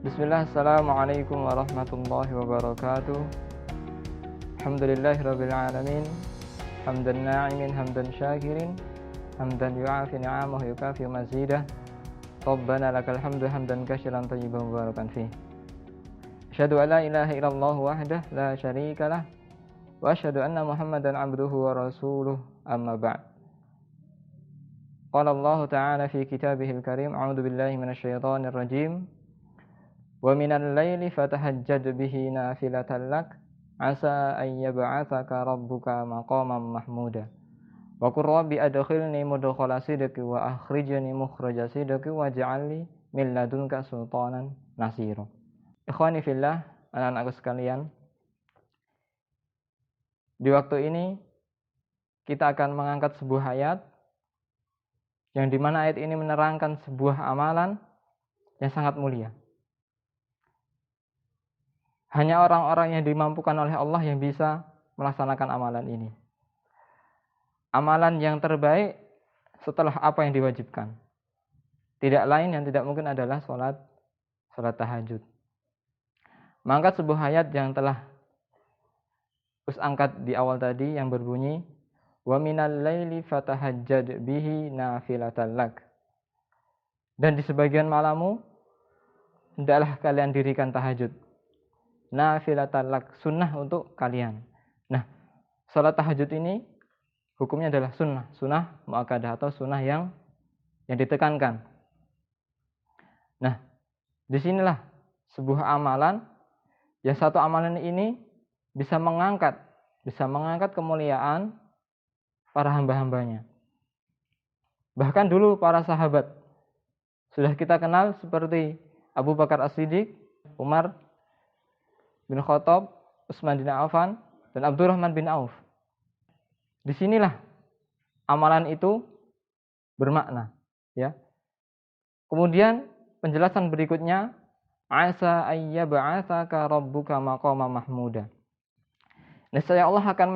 Bismillah, assalamualaikum warahmatullahi wabarakatuh. Alhamdulillahirabbil alamin. Hamdan na'imin, hamdan syakirin, hamdan yu'afi ni'amahu yukafi mazidah. Rabbana lakal hamdu hamdan katsiran thayyiban mubarakan fih. Asyhadu an la ilaha illallah wahdah la syarikalah wa asyhadu anna Muhammadan 'abduhu wa rasuluh, amma ba'd. Qala Allah ta'ala fi kitabihil karim, a'udzu billahi minasyaitonir rajim. Wa minal laili fatahajjad bihi nafilatan lak asa an yab'atsaka rabbuka maqaman mahmuda. Wa qur rabbi adkhilni mudkhala sidqi wa akhrijni mukhraja sidqi waj'alni min ladunka sultanan nasira. Ikhwani fillah, anak-anakku sekalian, di waktu ini kita akan mengangkat sebuah ayat yang dimana ayat ini menerangkan sebuah amalan yang sangat mulia. Hanya orang-orang yang dimampukan oleh Allah yang bisa melaksanakan amalan ini. Amalan yang terbaik setelah apa yang diwajibkan. Tidak lain yang tidak mungkin adalah sholat tahajud. Mengangkat sebuah ayat yang telah angkat di awal tadi yang berbunyi wa minal laili fatahajjad bihi nafilatan lak. Dan di sebagian malammu hendaklah kalian dirikan tahajud. Nafilatan lak, sunnah untuk kalian. Nah, salat tahajud ini hukumnya adalah sunnah muakkadah atau sunnah yang ditekankan. Nah, disinilah sebuah amalan yang satu amalan ini bisa mengangkat kemuliaan para hamba-hambanya. Bahkan dulu para sahabat sudah kita kenal seperti Abu Bakar As-Siddiq, Umar bin Khattab, Utsman bin Affan, dan Abdurrahman bin Auf. Disinilah amalan itu bermakna, ya. Kemudian penjelasan berikutnya, asa ayyab'atsaka rabbuka maqaman mahmuda. Niscaya Allah akan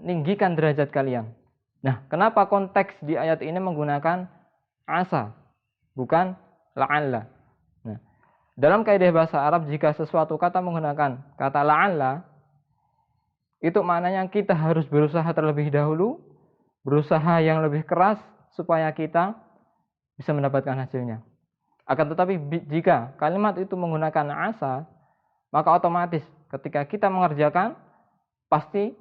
meninggikan derajat kalian. Nah, kenapa konteks di ayat ini menggunakan asa, bukan la'alla? Dalam kaidah bahasa Arab, jika sesuatu kata menggunakan kata la'alla, itu maknanya kita harus berusaha terlebih dahulu, berusaha yang lebih keras supaya kita bisa mendapatkan hasilnya. Akan tetapi jika kalimat itu menggunakan asa, maka otomatis ketika kita mengerjakan pasti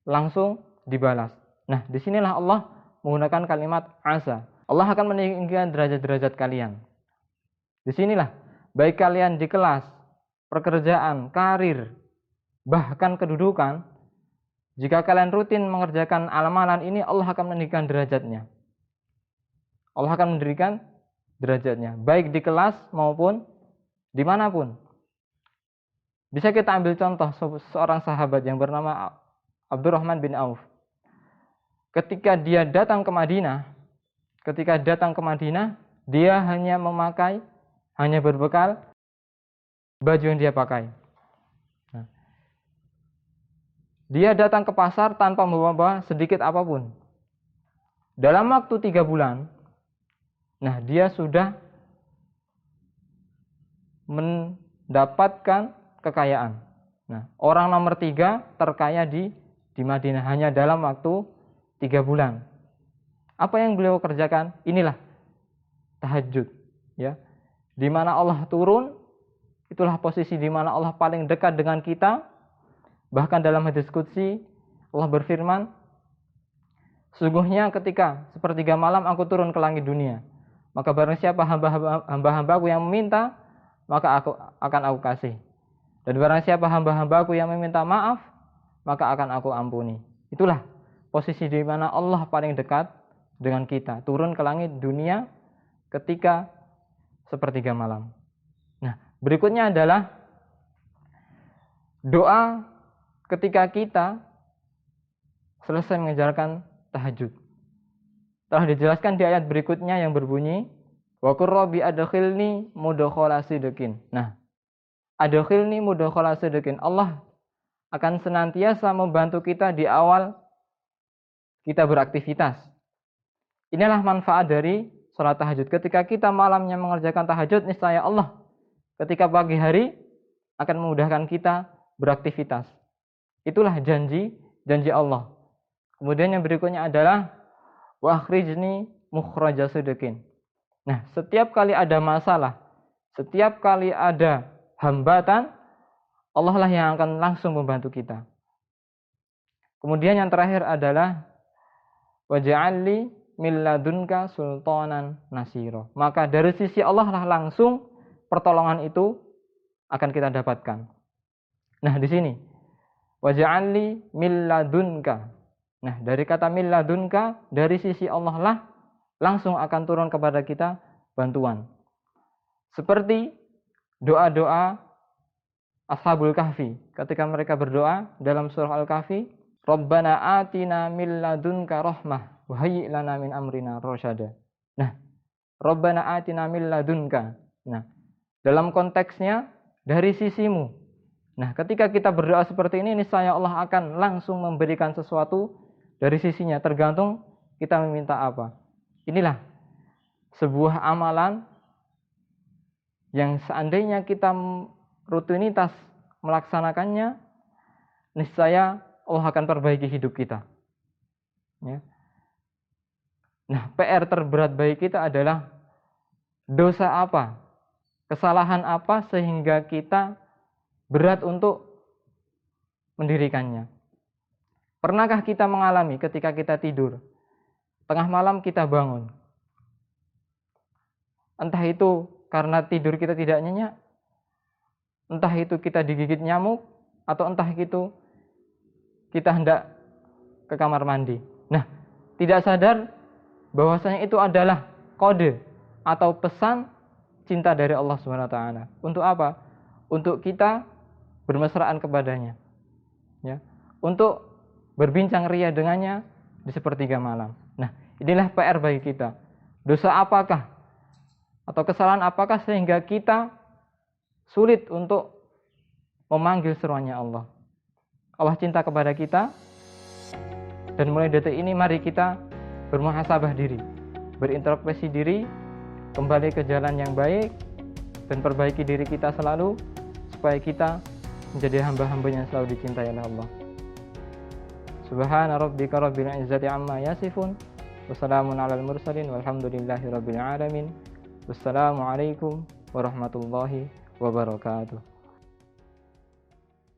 langsung dibalas. Nah, disinilah Allah menggunakan kalimat asa. Allah akan meninggikan derajat-derajat kalian. Disinilah baik kalian di kelas, pekerjaan, karir, bahkan kedudukan, jika kalian rutin mengerjakan amalan ini, Allah akan meninggikan derajatnya. Allah akan mendirikan derajatnya, baik di kelas maupun dimanapun. Bisa kita ambil contoh seorang sahabat yang bernama Abdurrahman bin Auf. Ketika dia datang ke Madinah, dia hanya berbekal baju yang dia pakai. Nah, dia datang ke pasar tanpa membawa sedikit apapun. Dalam waktu 3 bulan, nah dia sudah mendapatkan kekayaan. Nah, orang nomor 3 terkaya di Madinah hanya dalam waktu 3 bulan. Apa yang beliau kerjakan? Inilah tahajud, ya. Di mana Allah turun, itulah posisi di mana Allah paling dekat dengan kita. Bahkan dalam hadis qudsi Allah berfirman, sesungguhnya ketika sepertiga malam aku turun ke langit dunia, maka barang siapa hamba-hambaku yang meminta, maka akan aku kasih. Dan barang siapa hamba-hambaku yang meminta maaf, maka akan aku ampuni. Itulah posisi di mana Allah paling dekat dengan kita, turun ke langit dunia ketika sepertiga malam. Nah, berikutnya adalah doa ketika kita selesai mengerjakan tahajud. Telah dijelaskan di ayat berikutnya yang berbunyi, wa qur rabbi adkhilni mudkhala sidqin. Nah, adkhilni mudkhala sidqin. Allah akan senantiasa membantu kita di awal kita beraktivitas. Inilah manfaat dari sholat tahajud. Ketika kita malamnya mengerjakan tahajud, niscaya Allah ketika pagi hari akan memudahkan kita beraktivitas. Itulah janji Allah. Kemudian yang berikutnya adalah wa akhrijni mukhraja sidqin. Nah, setiap kali ada masalah, setiap kali ada hambatan, Allah lah yang akan langsung membantu kita. Kemudian yang terakhir adalah waj'alli min ladunka sultanan nasira. Maka dari sisi Allah lah langsung pertolongan itu akan kita dapatkan. Nah, di sini waj'alli min ladunka. Nah, dari kata min ladunka, dari sisi Allah lah langsung akan turun kepada kita bantuan. Seperti doa-doa Ashabul Kahfi ketika mereka berdoa dalam surah Al-Kahfi, Rabbana atina min ladunka rahmah wa hayyi' lana min amrina rasyada. Nah, Rabbana atina min ladunka. Nah, dalam konteksnya dari sisimu. Nah, ketika kita berdoa seperti ini, niscaya Allah akan langsung memberikan sesuatu dari sisinya, tergantung kita meminta apa. Inilah sebuah amalan yang seandainya kita rutinitas melaksanakannya, niscaya Allah akan perbaiki hidup kita. Ya. Nah, PR terberat bagi kita adalah dosa apa, kesalahan apa sehingga kita berat untuk mendirikannya. Pernahkah kita mengalami ketika kita tidur, tengah malam kita bangun, entah itu karena tidur kita tidak nyenyak, entah itu kita digigit nyamuk, atau entah itu kita hendak ke kamar mandi. Nah, tidak sadar bahwasanya itu adalah kode atau pesan cinta dari Allah SWT. Untuk apa? Untuk kita bermesraan kepadanya. Ya. Untuk berbincang ria dengannya di sepertiga malam. Nah, inilah PR bagi kita. Dosa apakah atau kesalahan apakah sehingga kita sulit untuk memanggil seruannya Allah. Allah cinta kepada kita, dan mulai detik ini mari kita bermuhasabah diri, berintrospeksi diri, kembali ke jalan yang baik, dan perbaiki diri kita selalu supaya kita menjadi hamba-hamba yang selalu dicintai oleh Allah. Subhana rabbika rabbil izzati amma yasifun, wassalamun alal mursalin, walhamdulillahi rabbil alamin. Wassalamualaikum warahmatullahi wabarakatuh.